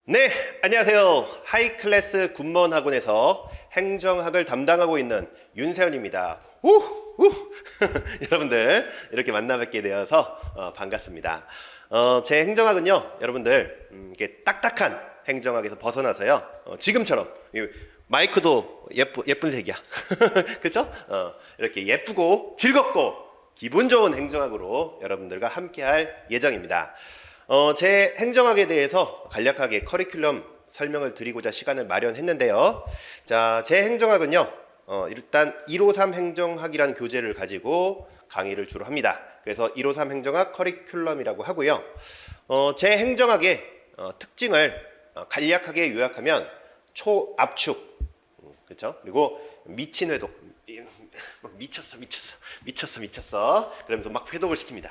네, 안녕하세요. 하이클래스 군무원 학원에서 행정학을 담당하고 있는 윤세현입니다. 여러분들 이렇게 만나 뵙게 되어서 반갑습니다. 제 행정학은요, 여러분들 이렇게 딱딱한 행정학에서 벗어나서요, 지금처럼 마이크도 예쁜 색이야. 그죠? 이렇게 예쁘고 즐겁고 기분 좋은 행정학으로 여러분들과 함께할 예정입니다. 제 행정학에 대해서 간략하게 커리큘럼 설명을 드리고자 시간을 마련했는데요. 자, 제 행정학은요, 일단 153 행정학이라는 교재를 가지고 강의를 주로 합니다. 그래서 153 행정학 커리큘럼이라고 하고요. 제 행정학의 특징을 간략하게 요약하면 초압축, 그렇죠? 그리고 미친 회독, 미쳤어 그러면서 막 회독을 시킵니다.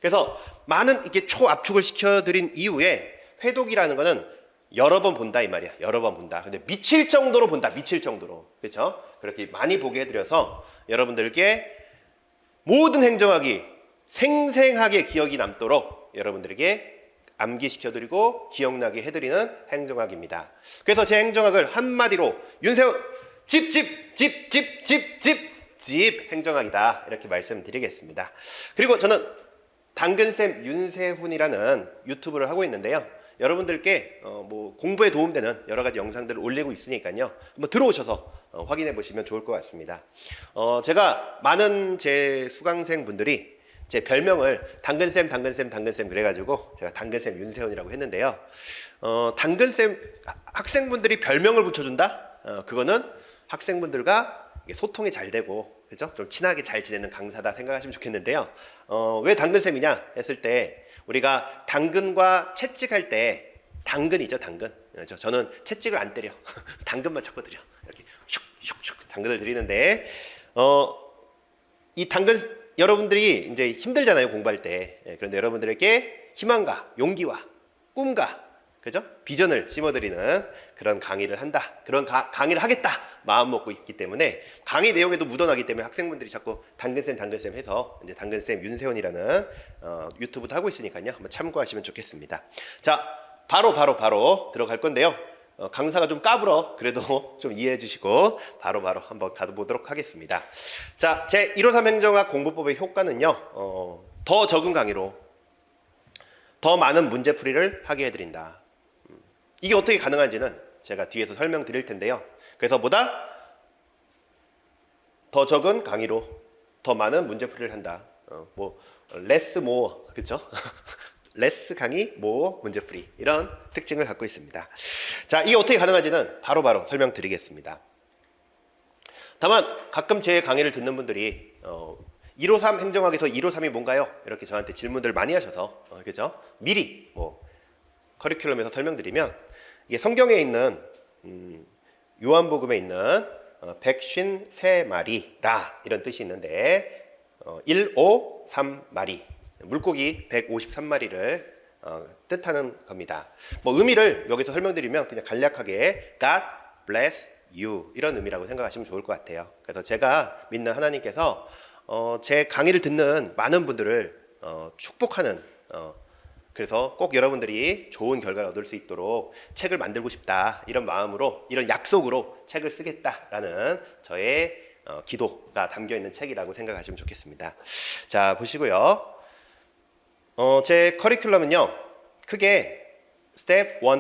그래서 많은 이렇게 초압축을 시켜드린 이후에 회독이라는 거는 여러 번 본다 이 말이야. 여러 번 본다. 근데 미칠 정도로 본다. 미칠 정도로. 그렇죠? 그렇게 많이 보게 해드려서 여러분들께 모든 행정학이 생생하게 기억이 남도록 여러분들에게 암기시켜드리고 기억나게 해드리는 행정학입니다. 그래서 제 행정학을 한마디로 윤세훈 집 행정학이다 이렇게 말씀드리겠습니다. 그리고 저는 당근쌤 윤세훈이라는 유튜브를 하고 있는데요. 여러분들께 뭐 공부에 도움되는 여러 가지 영상들을 올리고 있으니까요. 한번 들어오셔서 확인해 보시면 좋을 것 같습니다. 제가 많은 제 수강생 분들이 제 별명을 당근쌤 그래가지고 제가 당근쌤 윤세훈이라고 했는데요. 당근쌤 학생분들이 별명을 붙여준다? 그거는 학생분들과 소통이 잘 되고 그죠? 좀 친하게 잘 지내는 강사다 생각하시면 좋겠는데요. 왜 당근쌤이냐 했을 때 우리가 당근과 채찍할 때 당근이죠, 당근. 저는 채찍을 안 때려. 당근만 자꾸 드려. 이렇게 슉슉슉 당근을 드리는데 이 당근 여러분들이 이제 힘들잖아요, 공부할 때. 그런데 여러분들에게 희망과 용기와 꿈과 그죠? 비전을 심어드리는 그런 강의를 한다. 그런 강의를 하겠다. 마음 먹고 있기 때문에 강의 내용에도 묻어나기 때문에 학생분들이 자꾸 당근쌤 해서 이제 당근쌤 윤세훈이라는 유튜브도 하고 있으니까요. 한번 참고하시면 좋겠습니다. 자, 바로 들어갈 건데요. 강사가 좀 까불어. 그래도 좀 이해해 주시고 바로 한번 가보도록 하겠습니다. 자, 제 153 행정학 공부법의 효과는요. 더 적은 강의로 더 많은 문제풀이를 하게 해드린다. 이게 어떻게 가능한지는 제가 뒤에서 설명드릴 텐데요. 그래서 보다 더 적은 강의로 더 많은 문제풀이를 한다. less more, 그쵸? less 강의, more 문제풀이 이런 특징을 갖고 있습니다. 자, 이게 어떻게 가능한지는 바로 설명드리겠습니다. 다만 가끔 제 강의를 듣는 분들이 153 행정학에서 153이 뭔가요? 이렇게 저한테 질문들 많이 하셔서 그죠? 미리 커리큘럼에서 설명드리면 이게 성경에 있는 요한복음에 있는 153마리라 이런 뜻이 있는데 153마리 물고기 153마리를 뜻하는 겁니다. 의미를 여기서 설명드리면 그냥 간략하게 God bless you 이런 의미라고 생각하시면 좋을 것 같아요. 그래서 제가 믿는 하나님께서 제 강의를 듣는 많은 분들을 축복하는 그래서 꼭 여러분들이 좋은 결과를 얻을 수 있도록 책을 만들고 싶다 이런 마음으로 이런 약속으로 책을 쓰겠다라는 저의 기도가 담겨있는 책이라고 생각하시면 좋겠습니다. 자, 보시고요. 제 커리큘럼은요 크게 스텝 1, 2, 3,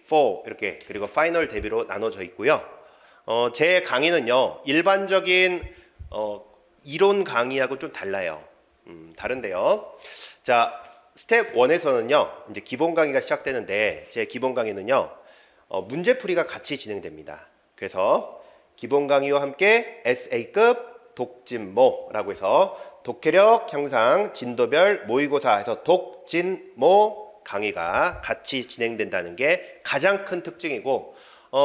4 이렇게 그리고 파이널 대비로 나눠져 있고요. 제 강의는요 일반적인 이론 강의하고 좀 달라요. 다른데요. 자, 스텝 1에서는요 이제 기본 강의가 시작되는데 제 기본 강의는요 문제풀이가 같이 진행됩니다. 그래서 기본 강의와 함께 SA급 독진모라고 해서 독해력 향상 진도별 모의고사 해서 독진모 강의가 같이 진행된다는 게 가장 큰 특징이고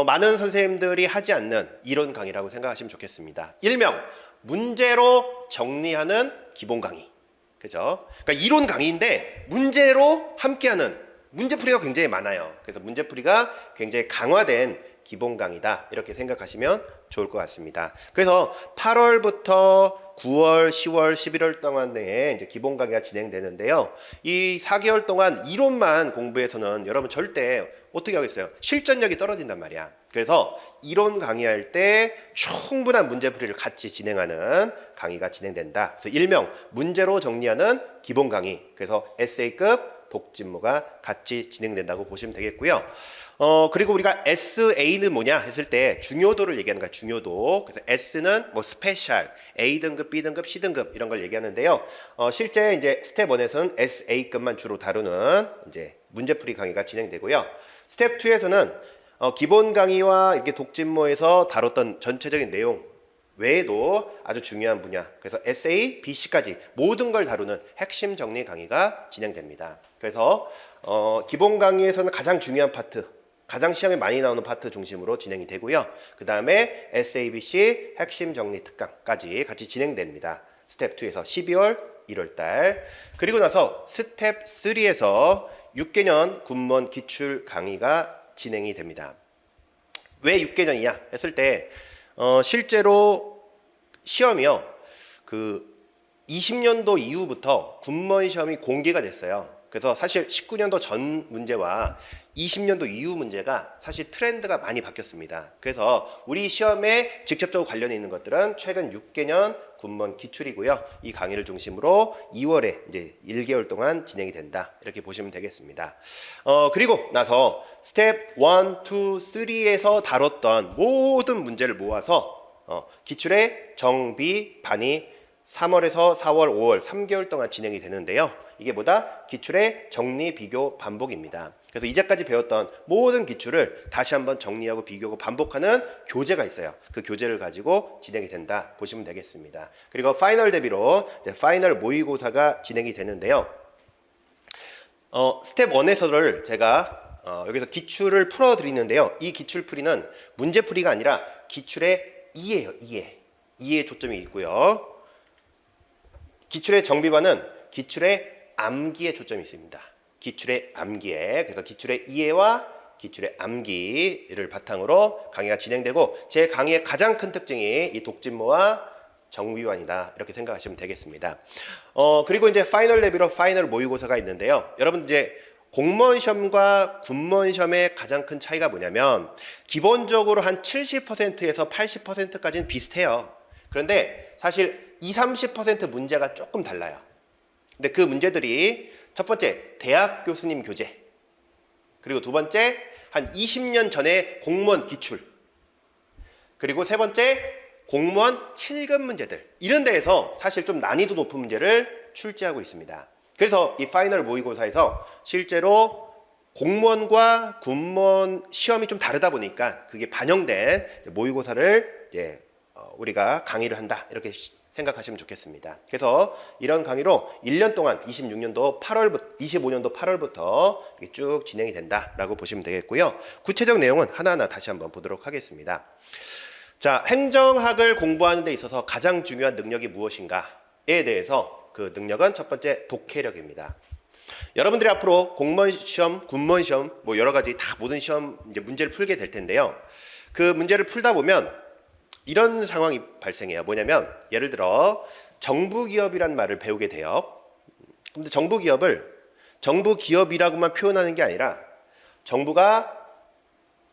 많은 선생님들이 하지 않는 이론 강의라고 생각하시면 좋겠습니다. 일명 문제로 정리하는 기본 강의. 그죠? 그러니까 이론 강의인데 문제로 함께하는 문제풀이가 굉장히 많아요. 그래서 문제풀이가 굉장히 강화된 기본 강의다 이렇게 생각하시면 좋을 것 같습니다. 그래서 8월부터 9월, 10월, 11월 동안 내에 이제 기본 강의가 진행되는데요. 이 4개월 동안 이론만 공부해서는 여러분 절대 어떻게 하겠어요? 실전력이 떨어진단 말이야. 그래서 이론 강의할 때 충분한 문제풀이를 같이 진행하는 강의가 진행된다. 그래서 일명 문제로 정리하는 기본 강의. 그래서 에세이급 독진모가 같이 진행된다고 보시면 되겠고요. 그리고 우리가 SA는 뭐냐 했을 때 중요도를 얘기하는 거야. 중요도. 그래서 S는 뭐 스페셜, A등급, B등급, C등급 이런 걸 얘기하는데요. 실제 이제 스텝 1에서는 SA급만 주로 다루는 이제 문제풀이 강의가 진행되고요. 스텝 2에서는 기본 강의와 이렇게 독진모에서 다뤘던 전체적인 내용 외에도 아주 중요한 분야, 그래서 SA, BC까지 모든 걸 다루는 핵심 정리 강의가 진행됩니다. 그래서 기본 강의에서는 가장 중요한 파트, 가장 시험에 많이 나오는 파트 중심으로 진행이 되고요. 그 다음에 SABC 핵심 정리 특강까지 같이 진행됩니다. 스텝 2에서 12월, 1월달. 그리고 나서 스텝 3에서 6개년 군무원 기출 강의가 진행이 됩니다. 왜 6개년이냐 했을 때 실제로 시험이요, 그 20년도 이후부터 군무원 시험이 공개가 됐어요. 그래서 사실 19년도 전 문제와 20년도 이후 문제가 사실 트렌드가 많이 바뀌었습니다. 그래서 우리 시험에 직접적으로 관련이 있는 것들은 최근 6개년 군무원 기출이고요. 이 강의를 중심으로 2월에 이제 1개월 동안 진행이 된다. 이렇게 보시면 되겠습니다. 그리고 나서 스텝 1, 2, 3에서 다뤘던 모든 문제를 모아서 기출의 정비, 반이 3월에서 4월, 5월 3개월 동안 진행이 되는데요. 이게 뭐다? 기출의 정리, 비교, 반복입니다. 그래서 이제까지 배웠던 모든 기출을 다시 한번 정리하고 비교하고 반복하는 교재가 있어요. 그 교재를 가지고 진행이 된다 보시면 되겠습니다. 그리고 파이널 대비로 이제 파이널 모의고사가 진행이 되는데요. 스텝 1에서를 제가 여기서 기출을 풀어드리는데요. 이 기출풀이는 문제풀이가 아니라 기출의 이해예요. 이해에 초점이 있고요. 기출의 정비반은 기출의 암기에 초점이 있습니다. 기출의 암기에, 그래서 기출의 이해와 기출의 암기를 바탕으로 강의가 진행되고, 제 강의의 가장 큰 특징이 이 독진모와 정비반이다 이렇게 생각하시면 되겠습니다. 그리고 이제 파이널 레비로 파이널 모의고사가 있는데요. 여러분 이제 공무원 시험과 군무원 시험의 가장 큰 차이가 뭐냐면 기본적으로 한 70%에서 80%까지는 비슷해요. 그런데 사실 20, 30% 문제가 조금 달라요. 근데 그 문제들이 첫 번째 대학 교수님 교재, 그리고 두 번째 한 20년 전에 공무원 기출, 그리고 세 번째 공무원 7급 문제들, 이런 데에서 사실 좀 난이도 높은 문제를 출제하고 있습니다. 그래서 이 파이널 모의고사에서 실제로 공무원과 군무원 시험이 좀 다르다 보니까 그게 반영된 모의고사를 이제 우리가 강의를 한다 이렇게 생각하시면 좋겠습니다. 그래서 이런 강의로 1년 동안 26년도 8월부터 25년도 8월부터 쭉 진행이 된다라고 보시면 되겠고요. 구체적 내용은 하나하나 다시 한번 보도록 하겠습니다. 자, 행정학을 공부하는 데 있어서 가장 중요한 능력이 무엇인가에 대해서 그 능력은 첫 번째 독해력입니다. 여러분들이 앞으로 공무원 시험, 군무원 시험 뭐 여러 가지 다 모든 시험 이제 문제를 풀게 될 텐데요. 그 문제를 풀다 보면 이런 상황이 발생해요. 뭐냐면 예를 들어 정부기업이란 말을 배우게 돼요. 근데 정부기업을 정부기업이라고만 표현하는 게 아니라 정부가,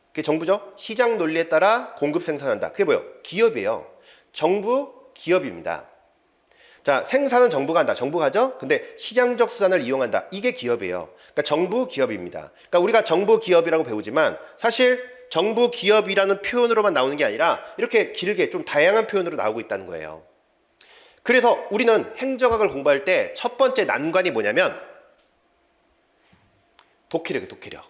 그게 정부죠? 시장 논리에 따라 공급 생산한다. 그게 뭐예요? 기업이에요. 정부 기업입니다. 자, 생산은 정부가 한다. 정부가 하죠? 근데 시장적 수단을 이용한다. 이게 기업이에요. 그러니까 정부 기업입니다. 그러니까 우리가 정부 기업이라고 배우지만 사실 정부 기업이라는 표현으로만 나오는 게 아니라 이렇게 길게 좀 다양한 표현으로 나오고 있다는 거예요. 그래서 우리는 행정학을 공부할 때 첫 번째 난관이 뭐냐면 독해력이에요. 독해력.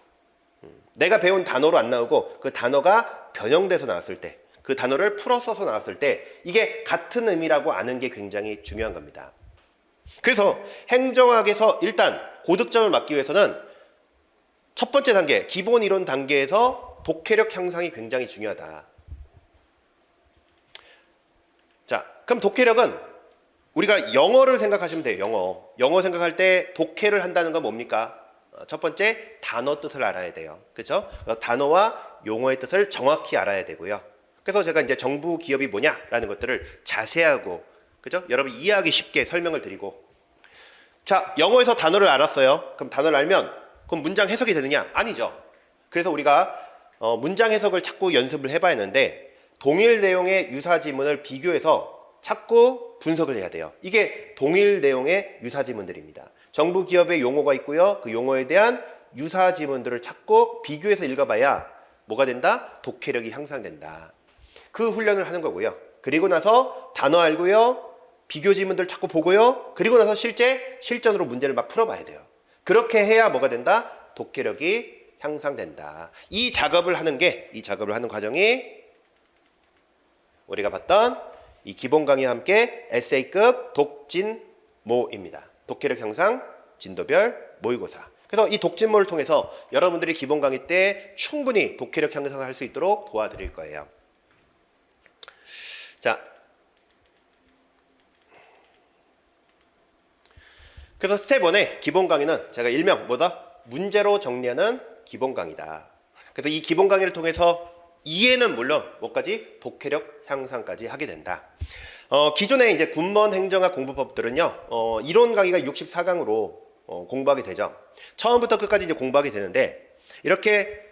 내가 배운 단어로 안 나오고 그 단어가 변형돼서 나왔을 때, 그 단어를 풀어 써서 나왔을 때 이게 같은 의미라고 아는 게 굉장히 중요한 겁니다. 그래서 행정학에서 일단 고득점을 맞기 위해서는 첫 번째 단계, 기본 이론 단계에서 독해력 향상이 굉장히 중요하다. 자, 그럼 독해력은 우리가 영어를 생각하시면 돼요. 영어 생각할 때 독해를 한다는 건 뭡니까? 첫 번째 단어 뜻을 알아야 돼요. 그렇죠? 단어와 용어의 뜻을 정확히 알아야 되고요. 그래서 제가 이제 정부 기업이 뭐냐라는 것들을 자세하고, 그죠? 여러분 이해하기 쉽게 설명을 드리고. 자, 영어에서 단어를 알았어요. 그럼 단어를 알면 그럼 문장 해석이 되느냐? 아니죠. 그래서 우리가 문장 해석을 자꾸 연습을 해봐야 하는데, 동일 내용의 유사 지문을 비교해서 자꾸 분석을 해야 돼요. 이게 동일 내용의 유사 지문들입니다. 정부 기업의 용어가 있고요. 그 용어에 대한 유사 지문들을 자꾸 비교해서 읽어봐야 뭐가 된다? 독해력이 향상된다. 그 훈련을 하는 거고요. 그리고 나서 단어 알고요. 비교 지문들 자꾸 보고요. 그리고 나서 실전으로 문제를 막 풀어봐야 돼요. 그렇게 해야 뭐가 된다? 독해력이 향상된다. 이 작업을 하는 과정이 우리가 봤던 이 기본 강의와 함께 에세이급 독진모입니다. 독해력 향상 진도별 모의고사. 그래서 이 독진모를 통해서 여러분들이 기본 강의 때 충분히 독해력 향상을 할 수 있도록 도와드릴 거예요. 자, 그래서 스텝 1의 기본 강의는 제가 일명 문제로 정리하는 기본 강의다. 그래서 이 기본 강의를 통해서 이해는 물론 뭐까지? 독해력 향상까지 하게 된다. 기존의 이제 군번 행정학 공부법들은요, 이론 강의가 64강으로 공부하게 되죠. 처음부터 끝까지 이제 공부하게 되는데, 이렇게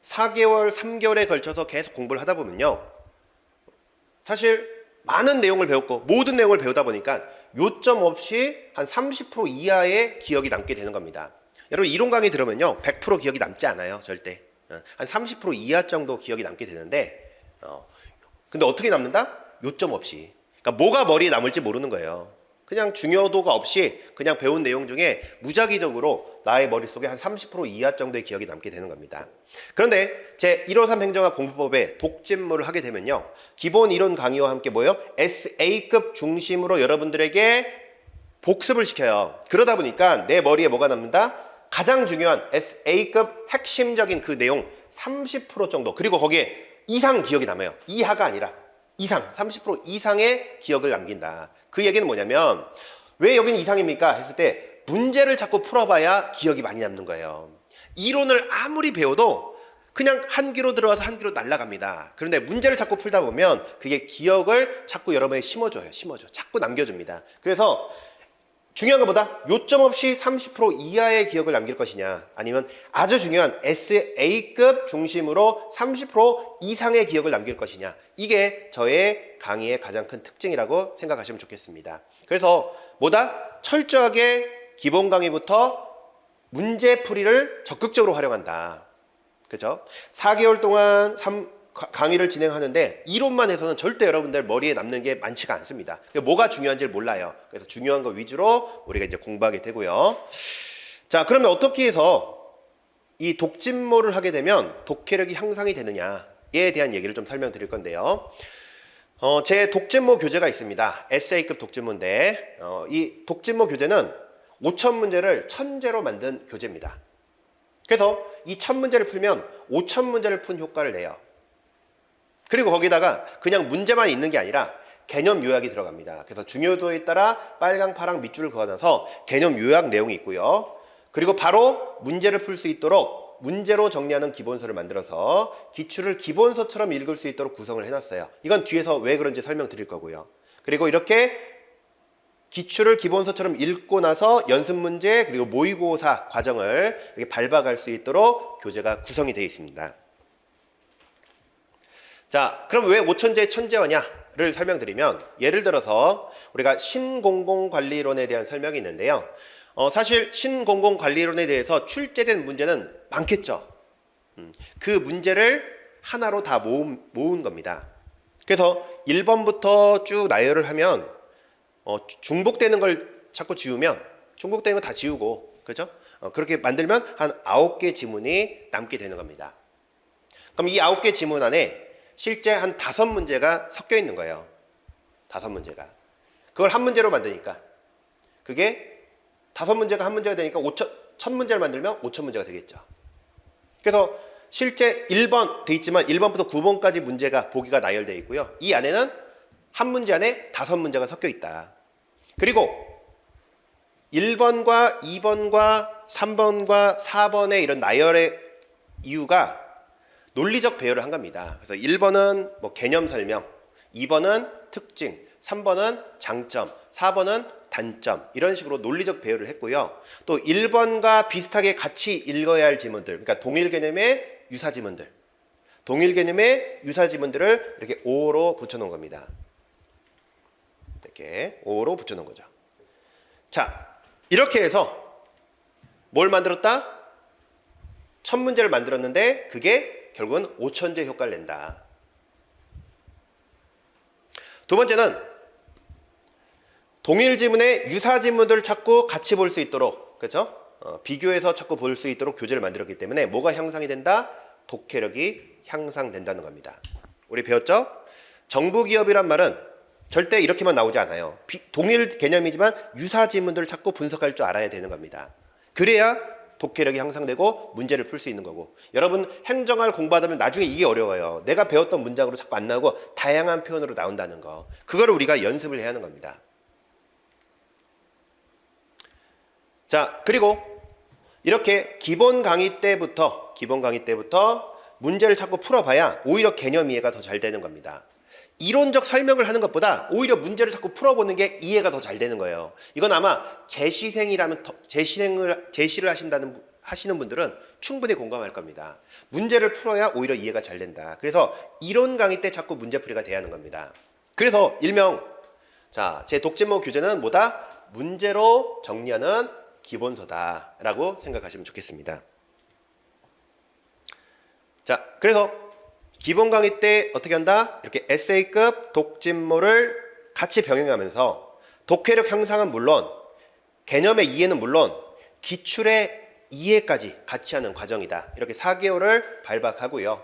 4개월, 3개월에 걸쳐서 계속 공부를 하다 보면요, 사실 많은 내용을 배웠고 모든 내용을 배우다 보니까 요점 없이 한 30% 이하의 기억이 남게 되는 겁니다. 여러분 이론 강의 들으면요 100% 기억이 남지 않아요. 절대. 한 30% 이하 정도 기억이 남게 되는데, 근데 어떻게 남는다? 요점 없이. 그러니까 뭐가 머리에 남을지 모르는 거예요. 그냥 중요도가 없이 그냥 배운 내용 중에 무작위적으로 나의 머릿속에 한 30% 이하 정도의 기억이 남게 되는 겁니다. 그런데 제 153 행정학 공부법의 독진모를 하게 되면요, 기본 이론 강의와 함께 뭐예요? SA급 중심으로 여러분들에게 복습을 시켜요. 그러다 보니까 내 머리에 뭐가 남는다? 가장 중요한 SA급 핵심적인 그 내용 30% 정도, 그리고 거기에 이상 기억이 남아요. 이하가 아니라 이상, 30% 이상의 기억을 남긴다. 그 얘기는 뭐냐면, 왜 여기는 이상입니까? 했을 때 문제를 자꾸 풀어봐야 기억이 많이 남는 거예요. 이론을 아무리 배워도 그냥 한 귀로 들어와서 한 귀로 날아갑니다. 그런데 문제를 자꾸 풀다 보면 그게 기억을 자꾸 여러분이 심어줘요. 자꾸 남겨줍니다. 그래서 중요한 것보다 요점 없이 30% 이하의 기억을 남길 것이냐, 아니면 아주 중요한 SA급 중심으로 30% 이상의 기억을 남길 것이냐, 이게 저의 강의의 가장 큰 특징이라고 생각하시면 좋겠습니다. 그래서 철저하게 기본 강의부터 문제풀이를 적극적으로 활용한다. 그죠? 4개월 동안 강의를 진행하는데 이론만 해서는 절대 여러분들 머리에 남는 게 많지가 않습니다. 뭐가 중요한지를 몰라요. 그래서 중요한 거 위주로 우리가 이제 공부하게 되고요. 자, 그러면 어떻게 해서 이 독진모를 하게 되면 독해력이 향상이 되느냐에 대한 얘기를 좀 설명드릴 건데요. 제 독진모 교재가 있습니다. 에세이급 독진모인데, 이 독진모 교재는 5,000문제를 천재로 만든 교재입니다. 그래서 이 1,000문제를 풀면 5,000문제를 푼 효과를 내요. 그리고 거기다가 그냥 문제만 있는 게 아니라 개념 요약이 들어갑니다. 그래서 중요도에 따라 빨강, 파랑 밑줄을 그어놔서 개념 요약 내용이 있고요. 그리고 바로 문제를 풀 수 있도록 문제로 정리하는 기본서를 만들어서 기출을 기본서처럼 읽을 수 있도록 구성을 해놨어요. 이건 뒤에서 왜 그런지 설명드릴 거고요. 그리고 이렇게 기출을 기본서처럼 읽고 나서 연습 문제 그리고 모의고사 과정을 이렇게 밟아갈 수 있도록 교재가 구성이 되어 있습니다. 자, 그럼 왜 5천재 천재화냐를 설명드리면, 예를 들어서 우리가 신공공관리론에 대한 설명이 있는데요. 사실 신공공관리론에 대해서 출제된 문제는 많겠죠. 그 문제를 하나로 다 모은 겁니다. 그래서 1번부터 쭉 나열을 하면 중복되는 걸 자꾸 지우면 중복되는 거 다 지우고, 그죠? 그렇게 만들면 한 9개 지문이 남게 되는 겁니다. 그럼 이 9개 지문 안에 실제 한 5문제가 섞여 있는 거예요. 5문제가. 그걸 한 문제로 만드니까 그게 5문제가 한 문제가 되니까 1,000문제를 만들면 5,000문제가 되겠죠. 그래서 실제 1번 돼 있지만 1번부터 9번까지 문제가 보기가 나열되어 있고요. 이 안에는 한 문제 안에 5문제가 섞여 있다. 그리고 1번과 2번과 3번과 4번의 이런 나열의 이유가 논리적 배열을 한 겁니다. 그래서 1번은 뭐 개념 설명, 2번은 특징, 3번은 장점, 4번은 단점, 이런 식으로 논리적 배열을 했고요. 또 1번과 비슷하게 같이 읽어야 할 지문들, 그러니까 동일 개념의 유사 지문들, 동일 개념의 유사 지문들을 이렇게 5로 붙여놓은 겁니다. 이렇게 5로 붙여놓은 거죠. 자, 이렇게 해서 뭘 만들었다? 첫 문제를 만들었는데 그게 결국은 5천제 효과를 낸다. 두 번째는 동일 지문의 유사 지문들을 찾고 같이 볼 수 있도록, 그렇죠? 비교해서 찾고 볼 수 있도록 교재를 만들었기 때문에 뭐가 향상이 된다? 독해력이 향상된다는 겁니다. 우리 배웠죠? 정부기업이란 말은 절대 이렇게만 나오지 않아요. 동일 개념이지만 유사 지문들을 찾고 분석할 줄 알아야 되는 겁니다. 그래야 독해력이 향상되고 문제를 풀 수 있는 거고. 여러분 행정학을 공부하다 보면 나중에 이게 어려워요. 내가 배웠던 문장으로 자꾸 안 나오고 다양한 표현으로 나온다는 거. 그거를 우리가 연습을 해야 하는 겁니다. 자, 그리고 이렇게 기본 강의 때부터 문제를 자꾸 풀어봐야 오히려 개념 이해가 더 잘 되는 겁니다. 이론적 설명을 하는 것보다 오히려 문제를 자꾸 풀어보는 게 이해가 더 잘 되는 거예요. 이건 아마 재시생이라면 제시를 하시는 분들은 충분히 공감할 겁니다. 문제를 풀어야 오히려 이해가 잘 된다. 그래서 이론 강의 때 자꾸 문제풀이가 돼야 하는 겁니다. 그래서 일명 제 독진모 교재는 뭐다? 문제로 정리하는 기본서다라고 생각하시면 좋겠습니다. 자, 그래서 기본 강의 때 어떻게 한다? 이렇게 에세이급 독진모를 같이 병행하면서 독해력 향상은 물론, 개념의 이해는 물론 기출의 이해까지 같이 하는 과정이다. 이렇게 4개월을 발박하고요.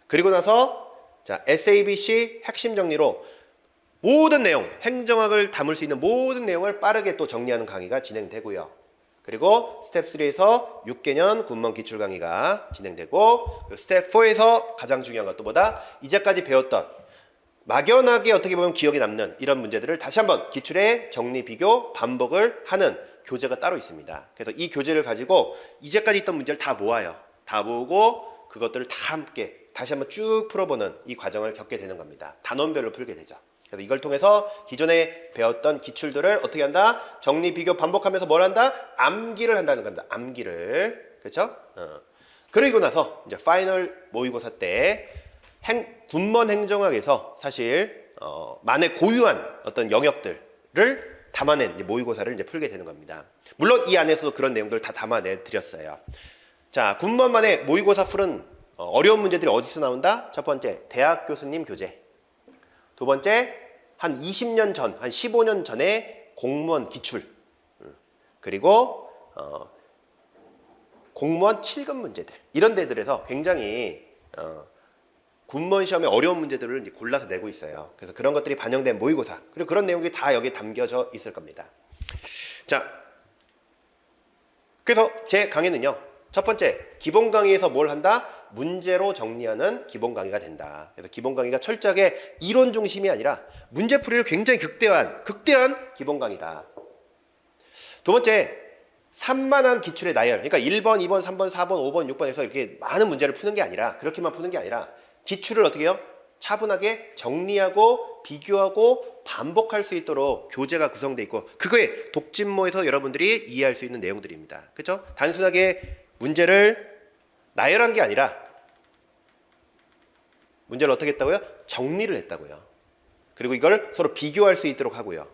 그리고 나서 SABC 핵심 정리로 모든 내용, 행정학을 담을 수 있는 모든 내용을 빠르게 또 정리하는 강의가 진행되고요. 그리고 스텝 3에서 6개년 군문 기출 강의가 진행되고, 스텝 4에서 가장 중요한 것도 뭐다? 이제까지 배웠던 막연하게 어떻게 보면 기억에 남는 이런 문제들을 다시 한번 기출의 정리, 비교, 반복을 하는 교재가 따로 있습니다. 그래서 이 교재를 가지고 이제까지 있던 문제를 다 모아요. 다 모으고 그것들을 다 함께 다시 한번 쭉 풀어보는 이 과정을 겪게 되는 겁니다. 단원별로 풀게 되죠. 그래서 이걸 통해서 기존에 배웠던 기출들을 어떻게 한다? 정리, 비교, 반복하면서 뭘 한다? 암기를 한다는 겁니다. 암기를. 그렇죠? 그리고 나서 이제 파이널 모의고사 때 군문 행정학에서 사실 만에 고유한 어떤 영역들을 담아낸 모의고사를 이제 풀게 되는 겁니다. 물론 이 안에서도 그런 내용들을 다 담아내 드렸어요. 자, 군문만의 모의고사 풀은 어려운 문제들이 어디서 나온다? 첫 번째, 대학 교수님 교재. 두 번째, 한 20년 전, 한 15년 전에 공무원 기출. 그리고 공무원 7급 문제들. 이런 데들에서 굉장히 군무원 시험의 어려운 문제들을 이제 골라서 내고 있어요. 그래서 그런 것들이 반영된 모의고사. 그리고 그런 내용이 다 여기에 담겨져 있을 겁니다. 자, 그래서 제 강의는요. 첫 번째, 기본 강의에서 뭘 한다? 문제로 정리하는 기본 강의가 된다. 그래서 기본 강의가 철저하게 이론 중심이 아니라 문제풀이를 굉장히 극대화한 기본 강의다. 두 번째, 산만한 기출의 나열. 그러니까 1번, 2번, 3번, 4번, 5번, 6번에서 이렇게 많은 문제를 푸는 게 아니라, 그렇게만 푸는 게 아니라 기출을 어떻게 해요? 차분하게 정리하고 비교하고 반복할 수 있도록 교재가 구성되어 있고, 그거에 독진모에서 여러분들이 이해할 수 있는 내용들입니다. 그렇죠? 단순하게 문제를 나열한 게 아니라 문제를 어떻게 했다고요? 정리를 했다고요. 그리고 이걸 서로 비교할 수 있도록 하고요.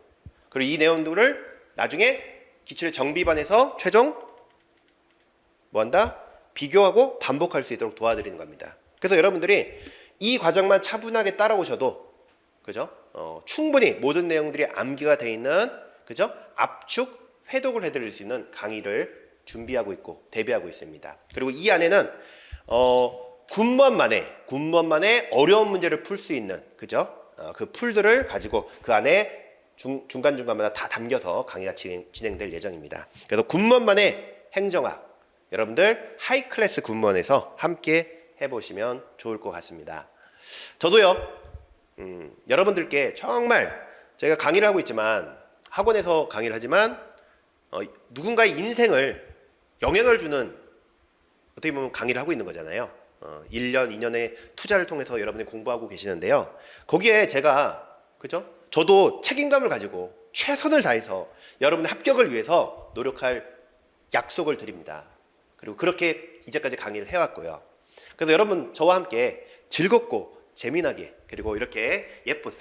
그리고 이 내용들을 나중에 기출의 정비반에서 최종 뭐한다? 비교하고 반복할 수 있도록 도와드리는 겁니다. 그래서 여러분들이 이 과정만 차분하게 따라오셔도, 그죠? 충분히 모든 내용들이 암기가 돼 있는, 그죠? 압축, 회독을 해드릴 수 있는 강의를 준비하고 있고 대비하고 있습니다. 그리고 이 안에는 군무원만의 어려운 문제를 풀 수 있는, 그죠? 그 풀들을 가지고 그 안에 중간중간마다 다 담겨서 강의가 진행될 예정입니다. 그래서 군무원만의 행정학, 여러분들 하이 클래스 군무원에서 함께 해보시면 좋을 것 같습니다. 저도요, 여러분들께 정말 저희가 강의를 하고 있지만, 학원에서 강의를 하지만 누군가의 인생을 영향을 주는 어떻게 보면 강의를 하고 있는 거잖아요. 1년, 2년의 투자를 통해서 여러분이 공부하고 계시는데요. 거기에 제가 그죠? 저도 책임감을 가지고 최선을 다해서 여러분의 합격을 위해서 노력할 약속을 드립니다. 그리고 그렇게 이제까지 강의를 해왔고요. 그래서 여러분 저와 함께 즐겁고 재미나게 그리고 이렇게 예쁜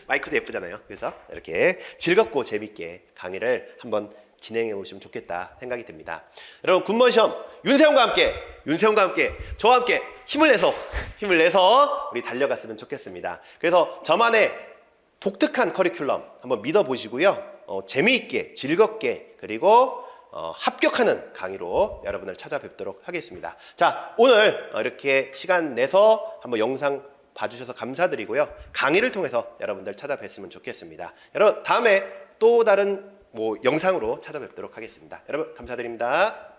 마이크도 예쁘잖아요. 그래서 이렇게 즐겁고 재밌게 강의를 한번 진행해 보시면 좋겠다 생각이 듭니다. 여러분 굿모닝 시험 윤세훈과 함께 저와 함께 힘을 내서 우리 달려갔으면 좋겠습니다. 그래서 저만의 독특한 커리큘럼 한번 믿어보시고요. 재미있게 즐겁게 그리고 합격하는 강의로 여러분을 찾아뵙도록 하겠습니다. 자, 오늘 이렇게 시간 내서 한번 영상 봐주셔서 감사드리고요. 강의를 통해서 여러분들 찾아뵀으면 좋겠습니다. 여러분 다음에 또 다른 영상으로 찾아뵙도록 하겠습니다. 여러분 감사드립니다.